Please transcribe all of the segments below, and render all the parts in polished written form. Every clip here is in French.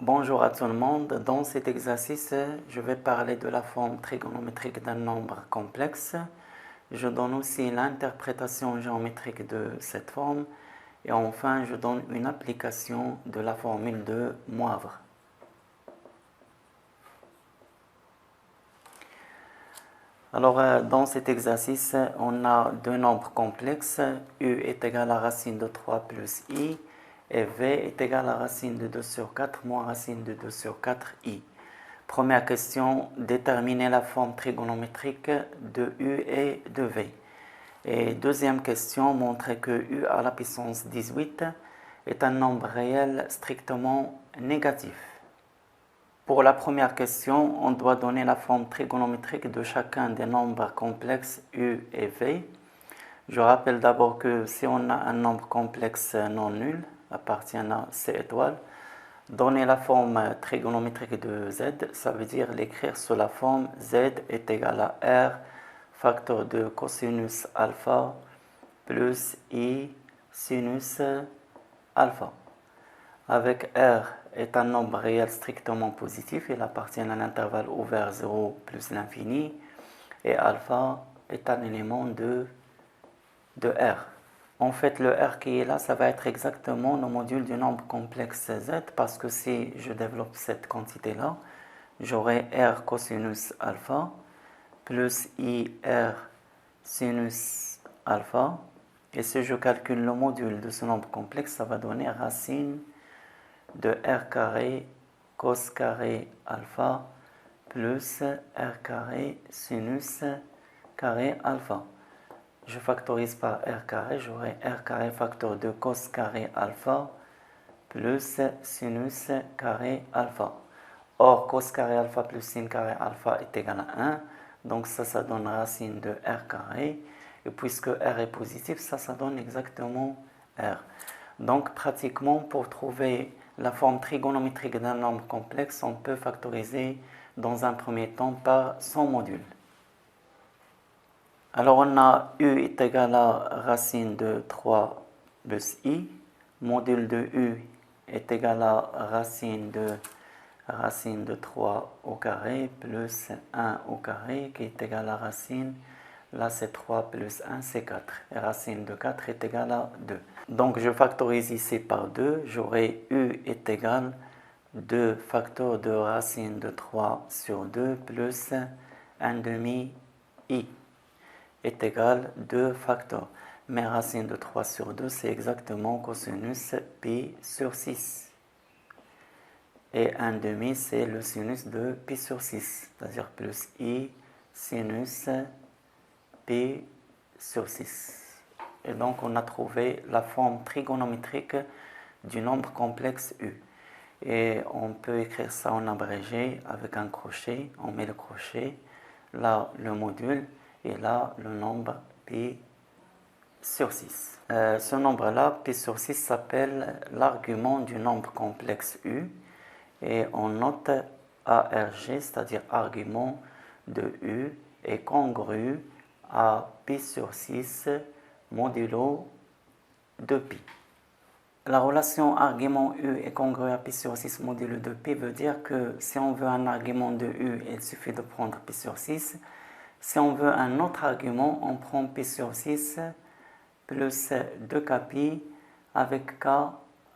Bonjour à tout le monde. Dans cet exercice, je vais parler de la forme trigonométrique d'un nombre complexe. Je donne aussi l'interprétation géométrique de cette forme. Et enfin, je donne une application de la formule de Moivre. Alors, dans cet exercice, on a deux nombres complexes. U est égal à racine de 3 plus I. Et V est égal à racine de 2 sur 4 moins racine de 2 sur 4I. Première question, déterminer la forme trigonométrique de U et de V. Et deuxième question, montrer que U à la puissance 18 est un nombre réel strictement négatif. Pour la première question, on doit donner la forme trigonométrique de chacun des nombres complexes U et V. Je rappelle d'abord que si on a un nombre complexe non nul, appartenant à C étoile, donner la forme trigonométrique de Z, ça veut dire l'écrire sous la forme Z est égal à R facteur de cosinus alpha plus I sinus alpha. Avec R est un nombre réel strictement positif, il appartient à l'intervalle ouvert 0 plus l'infini, et alpha est un élément de R. En fait, le R qui est là, ça va être exactement le module du nombre complexe Z, parce que si je développe cette quantité-là, j'aurai R cosinus alpha plus IR sinus alpha. Et si je calcule le module de ce nombre complexe, ça va donner racine de R carré cos carré alpha plus R carré sinus carré alpha. Je factorise par R carré, j'aurai R carré facteur de cos carré alpha plus sinus carré alpha. Or, cos carré alpha plus sin carré alpha est égal à 1. Donc ça donne racine de R carré. Et puisque R est positif, ça donne exactement R. Donc pratiquement, pour trouver la forme trigonométrique d'un nombre complexe, on peut factoriser dans un premier temps par son module. Alors on a U est égal à racine de 3 plus I. Module de U est égal à racine de 3 au carré plus 1 au carré qui est égal à racine. Là c'est 3 plus 1 c'est 4. Et racine de 4 est égal à 2. Donc je factorise ici par 2. J'aurai U est égal à 2 facteurs de racine de 3 sur 2 plus 1 demi I est égal à 2 facteurs. Mais racine de 3 sur 2, c'est exactement cosinus pi sur 6. Et 1 demi, c'est le sinus de pi sur 6, c'est-à-dire plus I sinus pi sur 6. Et donc, on a trouvé la forme trigonométrique du nombre complexe U. Et on peut écrire ça en abrégé avec un crochet. On met le crochet, là le module, et là le nombre pi sur 6. Ce nombre-là, pi sur 6, s'appelle l'argument du nombre complexe U. Et on note ARG, c'est-à-dire argument de U, est congru à pi sur 6 modulo de pi. La relation argument U est congrue à pi sur 6 modulo de pi veut dire que si on veut un argument de U, il suffit de prendre pi sur 6. Si on veut un autre argument, on prend pi sur 6 plus 2kpi avec k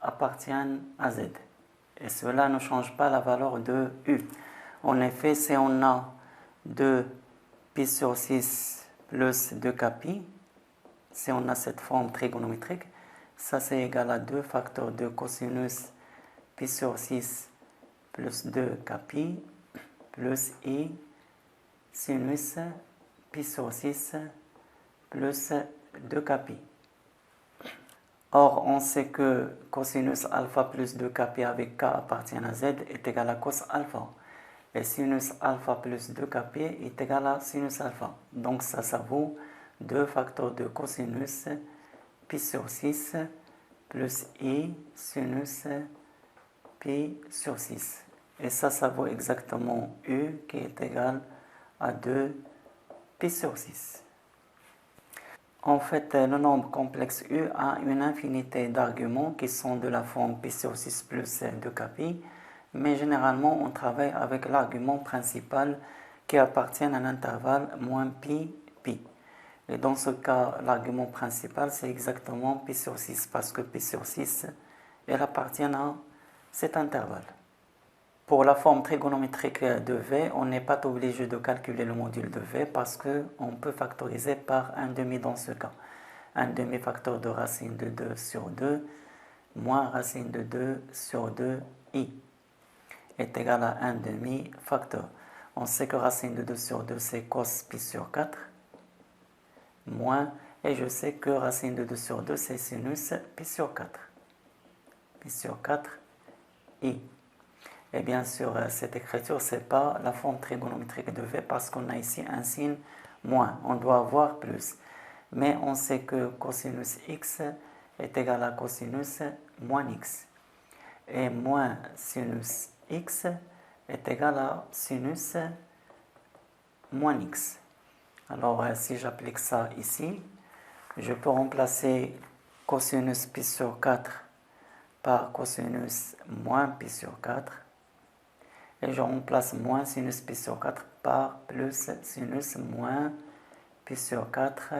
appartient à z. Et cela ne change pas la valeur de U. En effet, si on a 2 pi sur 6 plus 2kpi, si on a cette forme trigonométrique, ça c'est égal à 2 facteurs de cosinus pi sur 6 plus 2kpi plus I sinus pi sur 6 plus 2kpi. Or, on sait que cosinus alpha plus 2kpi avec k appartient à z est égal à cos alpha. Et sinus alpha plus 2kpi est égal à sinus alpha. Donc ça vaut 2 facteurs de cosinus pi sur 6 plus I sinus pi sur 6. Et ça vaut exactement U qui est égal à 2 pi sur 6. En fait, le nombre complexe U a une infinité d'arguments qui sont de la forme pi sur 6 plus 2kpi. mais généralement on travaille avec l'argument principal qui appartient à un intervalle moins pi, pi. Et dans ce cas, l'argument principal, c'est exactement pi sur 6, parce que pi sur 6, elle appartient à cet intervalle. Pour la forme trigonométrique de V, on n'est pas obligé de calculer le module de V parce qu'on peut factoriser par 1/2 dans ce cas. 1/2 facteur de racine de 2 sur 2 moins racine de 2 sur 2i est égal à 1/2 facteur. On sait que racine de 2 sur 2 c'est cos pi sur 4 moins, et je sais que racine de 2 sur 2 c'est sinus pi sur 4. Pi sur 4i. Et bien sûr, cette écriture, ce n'est pas la forme trigonométrique de V parce qu'on a ici un signe moins. On doit avoir plus. Mais on sait que cosinus x est égal à cosinus moins x. Et moins sinus x est égal à sinus moins x. Alors, si j'applique ça ici, je peux remplacer cosinus pi sur 4 par cosinus moins pi sur 4. Et je remplace moins sinus pi sur 4 par plus sinus moins pi sur 4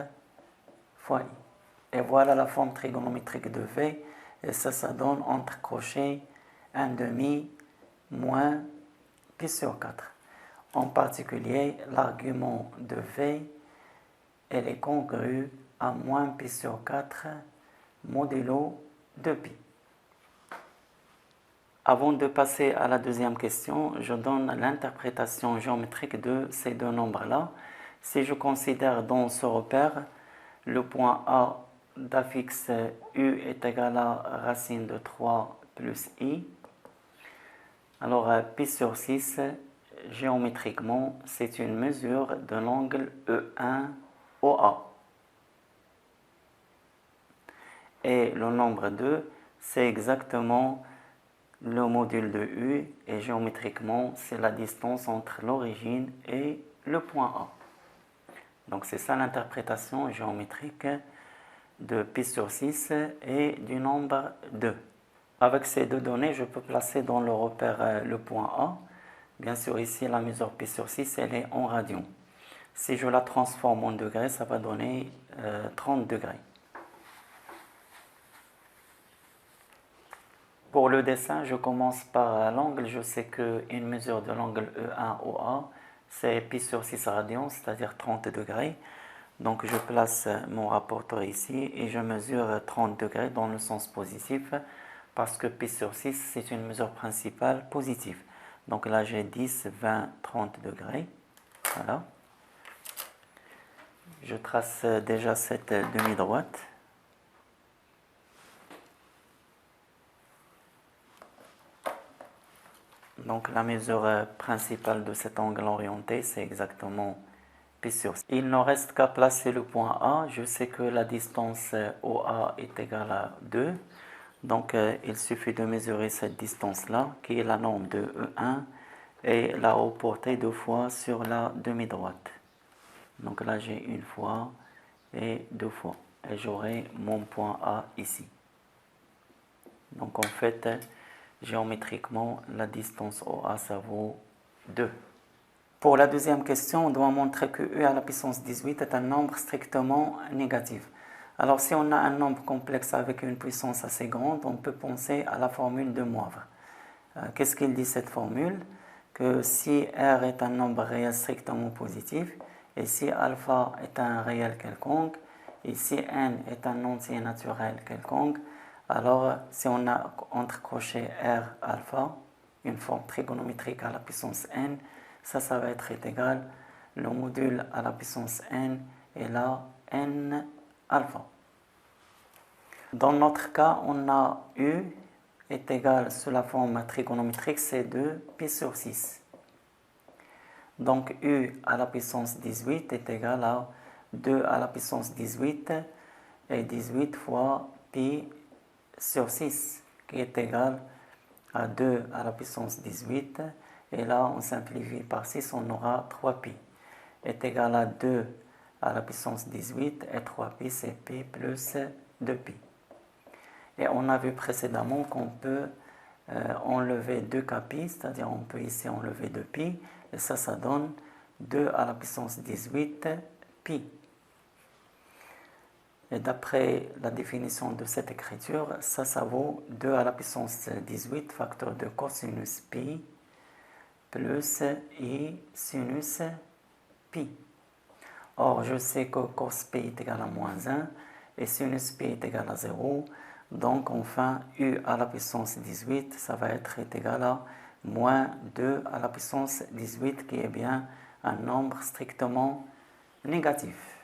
fois i. Et voilà la forme trigonométrique de V. Et ça donne entre crochets 1/2 moins pi sur 4. En particulier, l'argument de V, elle est congrue à moins pi sur 4 modulo de pi. Avant de passer à la deuxième question, je donne l'interprétation géométrique de ces deux nombres-là. Si je considère dans ce repère, le point A d'affixe U est égal à racine de 3 plus I, alors pi sur 6, géométriquement, c'est une mesure de l'angle E1 OA. Et le nombre 2, c'est exactement le module de U, et géométriquement, c'est la distance entre l'origine et le point A. Donc c'est ça l'interprétation géométrique de pi sur 6 et du nombre 2. Avec ces deux données, je peux placer dans le repère le point A. Bien sûr, ici, la mesure pi sur 6, elle est en radians. Si je la transforme en degrés, ça va donner 30 degrés. Pour le dessin, je commence par l'angle. Je sais qu'une mesure de l'angle E1OA, c'est pi sur 6 radians, c'est-à-dire 30 degrés. Donc je place mon rapporteur ici et je mesure 30 degrés dans le sens positif parce que pi sur 6, c'est une mesure principale positive. Donc là, j'ai 10, 20, 30 degrés. Voilà. Je trace déjà cette demi-droite. Donc la mesure principale de cet angle orienté, c'est exactement pi sur 6. Il ne reste qu'à placer le point A. Je sais que la distance OA est égale à 2. Donc il suffit de mesurer cette distance-là, qui est la norme de E1, et la reporter 2 fois sur la demi-droite. Donc là, j'ai une fois et 2 fois. Et j'aurai mon point A ici. Donc en fait, géométriquement, la distance OA, ça vaut 2. Pour la deuxième question, on doit montrer que E à la puissance 18 est un nombre strictement négatif. Alors si on a un nombre complexe avec une puissance assez grande, on peut penser à la formule de Moivre. Qu'est-ce qu'il dit cette formule? Que si R est un nombre réel strictement positif, et si alpha est un réel quelconque, et si n est un entier naturel quelconque, alors si on a entre crochets R alpha, une forme trigonométrique à la puissance n, ça va être égal, le module à la puissance n est là n alpha. Dans notre cas, on a U est égal sous la forme trigonométrique C2 pi sur 6. Donc U à la puissance 18 est égal à 2 à la puissance 18 et 18 fois pi sur 6 qui est égal à 2 à la puissance 18. Et là, on simplifie par 6, on aura 3pi est égal à 2 à la puissance 18 et 3pi c'est pi plus 2pi. Et on a vu précédemment qu'on peut enlever 2kπ, c'est-à-dire on peut ici enlever 2π, et ça donne 2 à la puissance 18 pi. Et d'après la définition de cette écriture, ça vaut 2 à la puissance 18 facteur de cosinus pi plus i sinus pi. Or, je sais que cos pi est égal à moins 1 et sinus pi est égal à 0. Donc, enfin, u à la puissance 18, ça va être égal à moins 2 à la puissance 18, qui est bien un nombre strictement négatif.